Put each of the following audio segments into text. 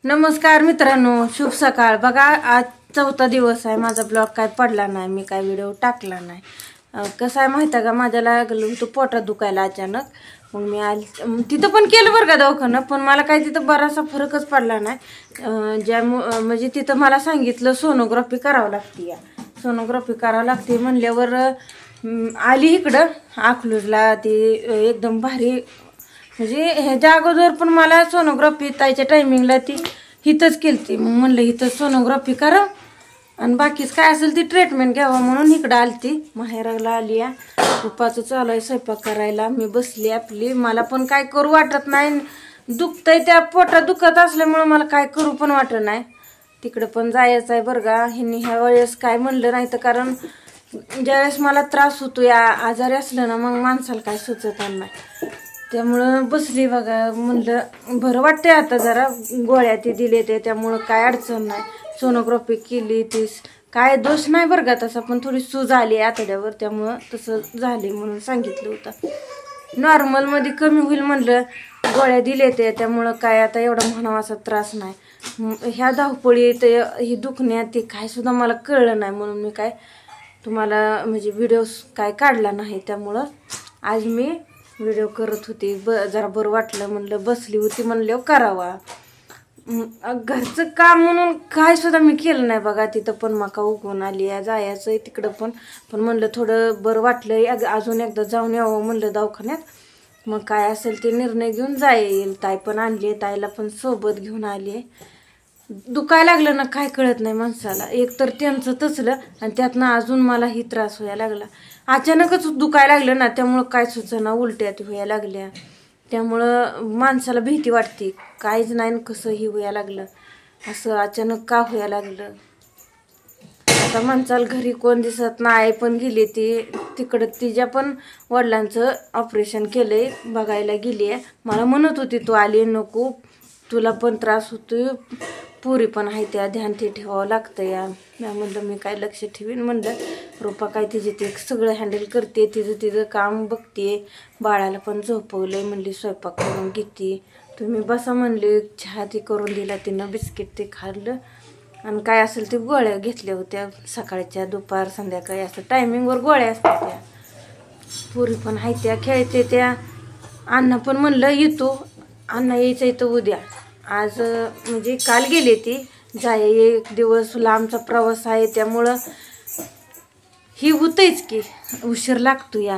नमस्कार मित्रांनो, शुभ सकाळ। बघा आज चौथा दिवस आहे, माझा ब्लॉग काय पडला नाही, मी काय व्हिडिओ टाकला नाही। कसं आहे माहिती आहे का, माझ्या लागलं होतं पोटात दुखायला अचानक। मग मी आज तिथं पण केलं बरं का दवाखाना, पण मला काय तिथं बराचसा फरकच पडला नाही। ज्या म्हणजे तिथं मला सांगितलं सोनोग्राफी करावं लागते, सोनोग्राफी करावं लागते म्हणल्यावर आली इकडं अकलूजला। ती एकदम भारी म्हणजे ह्याच्या अगोदर पण मला सोनोग्राफी ताईच्या टायमिंगला ती हिथंच केलती। मग म्हणलं हिथं सोनोग्राफी करा आणि बाकीच काय असेल ती ट्रीटमेंट घ्यावा म्हणून इकडं आलती। माहेराला आली आहे, पप्पाचं चालू आहे स्वयंपाक करायला, मी बसली आपली। मला पण काय करू वाटत नाही, दुखतंय त्या पोटात दुखत असल्यामुळे मला काय करू पण वाटत नाही। तिकडं पण जायचं आहे बरं का। ह्यांनी ह्या वेळेस काय म्हणलं नाही तर, कारण ज्यावेळेस मला त्रास होतो या आजारी असलं ना मग माणसाला काय सुचत नाही, त्यामुळं बसली बघा। म्हणलं बरं वाटतंय आता, जरा गोळ्या ती दिले ते, त्यामुळं काय अडचण नाही। सोनोग्राफी केली तीस काय दोष नाही बरं का तसा, पण थोडी सूज आली आतड्यावर, त्यामुळं तसं झाले म्हणून सांगितलं होतं। नॉर्मलमध्ये कमी होईल म्हणलं, गोळ्या दिले ते, त्यामुळं काय आता एवढा म्हणावा असा त्रास नाही। ह्या धावपळीत ही दुखण्यात ते काय सुद्धा मला कळलं नाही, म्हणून मी काय तुम्हाला म्हणजे व्हिडिओ काय काढला नाही। त्यामुळं आज मी व्हिडिओ करत होती, जरा बरं वाटलं म्हणलं, बसली होती म्हणल्यावर करावा। घरचं काम म्हणून काय सुद्धा मी केलं नाही बघा। तिथं पण मका उगवून आली आहे, जायचं तिकडं पण म्हणलं थोडं बरं वाटलं अजून एकदा जाऊन यावं म्हणलं दवाखान्यात। मग काय असेल ते निर्णय घेऊन जाईल। ताई पण आणली आहे, ताईला पण सोबत घेऊन आली आहे। दुखायला लागलं ना काय कळत नाही माणसाला, एक तर त्यांचं तसलं आणि त्यातनं अजून मला ही त्रास व्हायला लागला। अचानकच दुखायला लागलं ना, त्यामुळं काय सुचना, उलट्या व्हायला लागल्या, त्यामुळं माणसाला भीती वाटते, काहीच नाही कसं ही व्हायला लागलं, असं अचानक का व्हायला लागलं। आता माणसाला घरी कोण दिसत नाही, पण गेली ती तिकडं, तिच्या पण वडिलांचं ऑपरेशन केलंय, बघायला गेली आहे। मला म्हणत होती तू आली नको, तुला पण त्रास होतोय, पुरी पण आहे त्या, ध्यान ते ठेवावं लागतं या। म्हणलं मी काय लक्ष ठेवीन म्हणलं, रूपा काय तिचे ते सगळं हँडल करते, तिचं काम बघते, बाळाला पण झोपवलंय म्हणली, स्वयंपाक करून घेते, तुम्ही बसा म्हणले, चहा ती करून दिला तिनं, बिस्किट ते खाल्लं आणि काय असेल ते गोळ्या घेतल्या होत्या सकाळच्या, दुपार संध्याकाळी असं टायमिंगवर गोळ्या असतात त्या। पुरी पण आहे त्या, खेळते त्या। अण्णा पण म्हणलं येतो, अण्णा यायचं इथं उद्या, आज म्हणजे काल गेले ती, जाय एक दिवस लांबचा प्रवास आहे, त्यामुळं ही होतंयच की उशीर लागतो या।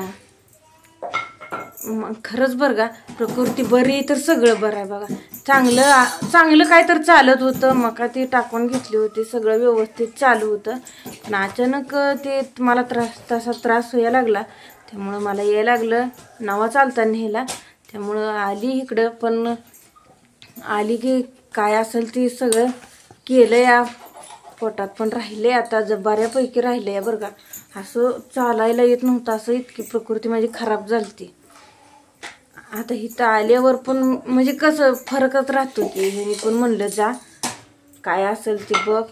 मग खरंच बरं का, प्रकृती बरी तर सगळं बरं आहे बघा। चांगलं काय तर चालत होतं, मका ती टाकून घेतली होती, सगळं व्यवस्थित चालू होतं, पण अचानक ते मला तसा त्रास व्हायला लागला, त्यामुळं मला यायला लागलं नवा चालता न्यायला, त्यामुळं आली इकडं। पण आली की काय असेल ते सगळं केलं या, पोटात पण राहिले आता, बऱ्यापैकी राहिले या बरं का। असं चालायला येत नव्हतं, असं इतकी प्रकृती माझी खराब झाली। आता इथं आल्यावर पण म्हणजे कसं फरकच राहतो की, हे पण म्हणलं जा काय असेल ते बघ,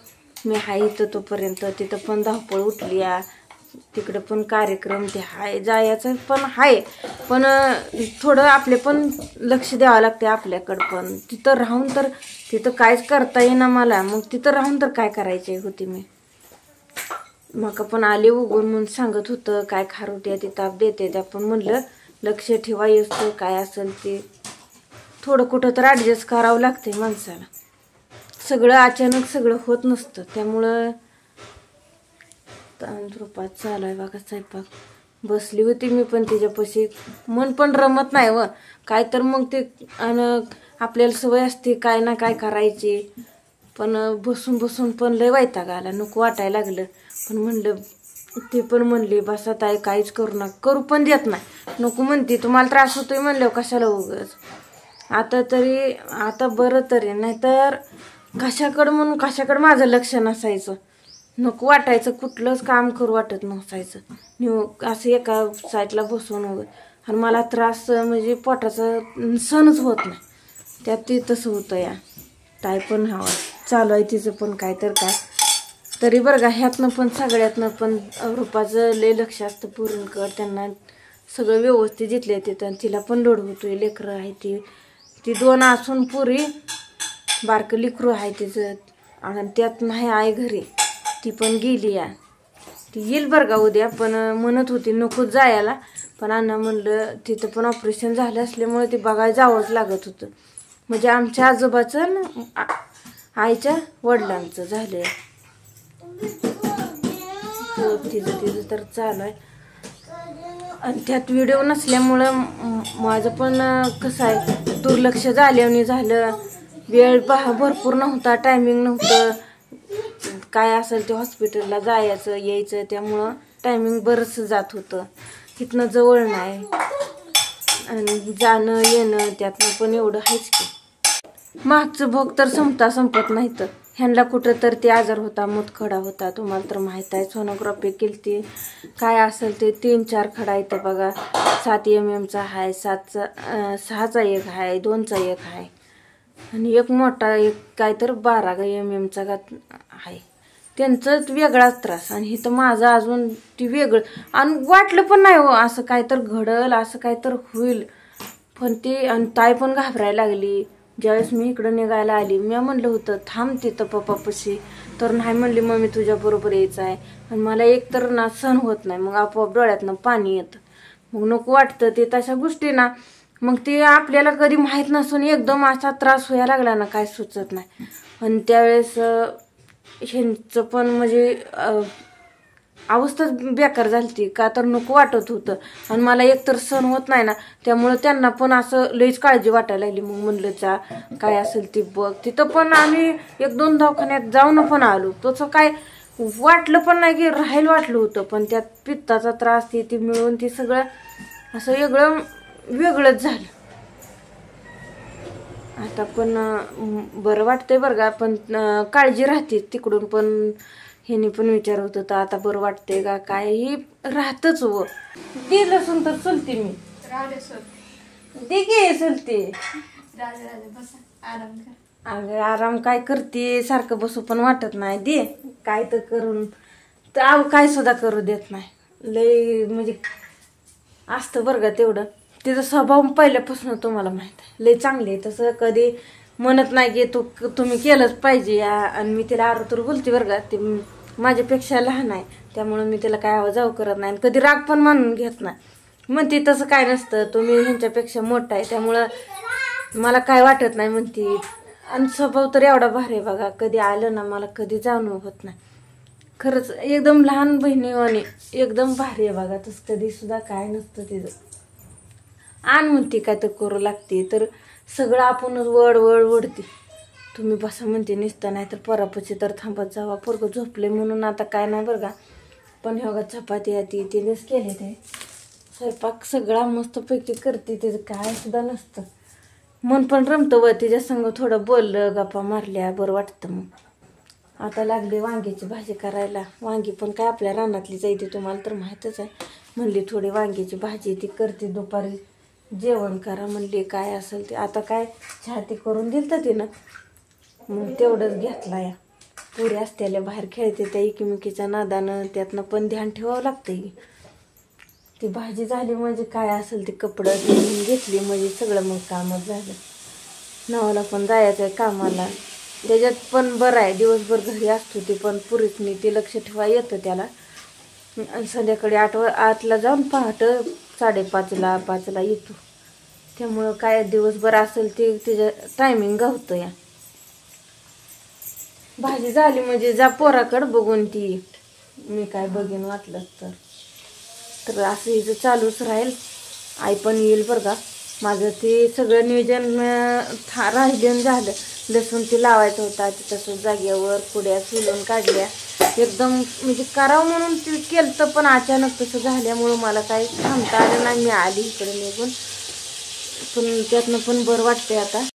मी आहे इथं तोपर्यंत। तिथं पण धावपळ उठली या, तिकडं पण कार्यक्रम ते आहे, जायचं पण आहे, पण थोडं आपले पण लक्ष द्यावं लागते आपल्याकडं पण। तिथं राहून तर तिथं काहीच करता येईना मला, मग तिथं राहून तर काय करायचे होते मी। मग पण आले उगून म्हणून सांगत होतं, काय खारुट्या ती ताप देते त्या, पण म्हणलं लक्ष ठेवा येतं, काय असेल ते थोडं कुठं तर ॲडजस्ट करावं लागते माणसाला, सगळं अचानक सगळं होत नसतं। त्यामुळं रूपात चालू आहे बघा स्वयंपाक, बसली होती मी पण तिच्यापाशी, मन पण रमत नाही व काय तर, मग ते आपल्याला सवय असते काय ना काय करायची, पण बसून बसून पण लय वैताग आला, नको वाटायला लागलं। पण म्हणलं ती पण म्हणली बसा ताई काहीच करू नका, करू पण देत नाही, नको म्हणते, तुम्हाला त्रास होतोय म्हणल्यावर कशाला उगाच। आता बरं तरी, नाहीतर कशाकडं माझं लक्ष नसायचं, नको वाटायचं, कुठलंच काम करू वाटत नसायचं, असं एका साईडला बसून वगैरे। आणि मला त्रास म्हणजे पोटाचा सहनच होत नाही, त्यात ते तसं होतं या। ताई पण हवा चालू आहे तिचं पण काय तर काय तरी बरं का, ह्यातनं पण सगळ्यातनं पण रूपाचं लय लक्ष असतं पुरींकर, त्यांना सगळं व्यवस्थित जिथले तिथं, तिला पण लोड होतोय, लेकरं आहे ती दोन असून पुरी बारकं लेकरू आहे तिचं, आणि त्यात नाही आई घरी, ती पण गेली या. ती येईल बरं का उद्या, पण म्हणत होती नको जायला, पण अण्णा म्हणलं तिथं पण ऑपरेशन झालं असल्यामुळे ते बघायला जावंच लागत होतं. म्हणजे आमच्या आजोबाचं आईच्या वडिलांचं झालं. तिचं तर चालू आहे. आणि त्यात व्हिडिओ नसल्यामुळं माझं पण कसं आहे दुर्लक्ष झाल्याने झालं. वेळ भरपूर नव्हता, टायमिंग नव्हतं, काय असेल ते हॉस्पिटलला जायचं यायचं, त्यामुळं टायमिंग बरंच जात होतं. तिथनं जवळ नाही आणि जाणं येणं त्यातनं पण एवढं आहेच की. मागचं भोग तर संपत नाही. तर ह्यांना कुठं तर ते आजार होता, मुतखडा होता, तुम्हाला तर माहीत आहे. सोनोग्राफी केली ती, काय असेल ते 3-4 खडा येतं बघा. 7 mm आहे, 6चा एक आहे, 2चा एक आहे, आणि एक मोठा एक काय तर 12 mm आहे. त्यांचाच वेगळाच त्रास, आणि इथं माझं अजून ती वेगळं. आणि वाटलं पण नाही हो असं काय तर घडल, असं काय तर होईल. पण ते, आणि ताई पण घाबरायला लागली ज्यावेळेस मी इकडं निघायला आली. मी म्हणलं होतं थांब तिथं पप्पापाशी, तर नाही म्हणली मम्मी तुझ्याबरोबर यायचं आहे. आणि मला एक तर ना सहन होत नाही, मग आपोआप डोळ्यातनं पाणी येतं, मग नको वाटतं ते तशा गोष्टी ना. मग ते आपल्याला कधी माहीत नसून एकदम असा त्रास व्हायला लागला ना, काय सुचत नाही. आणि त्यावेळेस ह्यांचं पण म्हणजे अवस्थाच बेकार झाली का, तर नको वाटत होतं. आणि मला एकतर सहन होत नाही ना, त्यामुळं त्यांना पण असं लईच काळजी वाटायला लागली. मग म्हणलं जा काय असेल ती बघ. तिथं पण आम्ही 1-2 दवाखान्यात जाऊन पण आलो, तसं काय वाटलं पण नाही की राहायला वाटलं होतं. पण त्यात पित्ताचा त्रास ती मिळून ती सगळं असं वेगळंच झालं. आता पण बरं वाटतंय बरं का, पण काळजी राहते तिकडून पण. ह्यानी पण विचारत होतं आता बरं वाटतंय का, काही राहतच व दे लसून तर चलते मी दे गे चलते. अगं आराम काय करते, सारखं बसू पण वाटत नाही. दे काय तर करून, तर काय सुद्धा करू देत नाही. लय म्हणजे असतं बरं का तेवढं. तिचा स्वभाव पहिल्यापासून तुम्हाला माहित आहे, लय चांगली आहे. तसं कधी म्हणत नाही की तुम्ही केलंच पाहिजे. आणि मी तिला आरोतर बोलते बरं का, ती माझ्यापेक्षा लहान आहे, त्यामुळं मी तिला काय आवाजाव करत नाही, कधी राग पण मानून घेत नाही. म्हणते तसं काय नसतं, तुम्ही ह्यांच्यापेक्षा मोठा आहे त्यामुळं मला काय वाटत नाही म्हणते. आणि स्वभाव तर एवढा भारी आहे बघा, कधी आलं ना मला कधी जाणवं होत नाही. खरंच एकदम लहान बहिणीवाणी एकदम भारी आहे बघा. तसं कधी सुद्धा काय नसतं तिचं. आण म्हणते काय तर करू लागते, तर सगळं आपणच वडते. तुम्ही बसा म्हणते निसता, नाही तर परापची तर थांबत जावा, पोरगं झोपले म्हणून आता काय नाही बरं का. पण हे बघा चपाती आती तिनेच केले, ते स्वयंपाक सगळा मस्तपैकी करते, तिचं काय सुद्धा नसतं. मन पण रमतं व तिच्या संग थोडं बोललं, गप्पा मारल्या बरं वाटतं. मग आता लागली वांग्याची भाजी करायला. वांगी पण काय आपल्या रानातली जायते, तुम्हाला तर माहीतच आहे. म्हणली थोडी वांग्याची भाजी ती करते, दुपारी जेवण करा म्हणली, काय असेल ते. आता काय चहा ती करून दिलं तर तिनं, मग तेवढंच घेतला या. पुरी असत्याला बाहेर खेळते त्या एकमेकीच्या नादानं, त्यातनं पण ध्यान ठेवावं लागतं. ती भाजी झाली म्हणजे काय असेल ते कपडं धुवून घेतली म्हणजे सगळं मग कामच झालं. नवाला पण जायचं आहे कामाला, त्याच्यात पण बरं आहे दिवसभर घरी असतो ती, पण पुरीसनी ते लक्ष ठेवा येतं त्याला. संध्याकाळी 8ला जाऊन पहाटे 5:30ला 5ला येतो, त्यामुळं काय दिवसभर असेल ते तिचं टायमिंग गावतं या. भाजी झाली म्हणजे जा पोराकडं बघून ती, मी काय बघेन वाटलं तर असं हिचं चालूच राहील. आई पण येईल बरं का. माझं ते सगळं नियोजन राहिलं झालं. लसूण ते लावायचं होता, ते तसं जागेवर पुड्या सोलून काढल्या एकदम, म्हणजे करावं म्हणून ते केलं तर पण अचानक तसं झाल्यामुळं मला काही थांबता आलं नाही. मी आली इकडे निघून, पण त्यातनं पण बरं वाटतंय आता.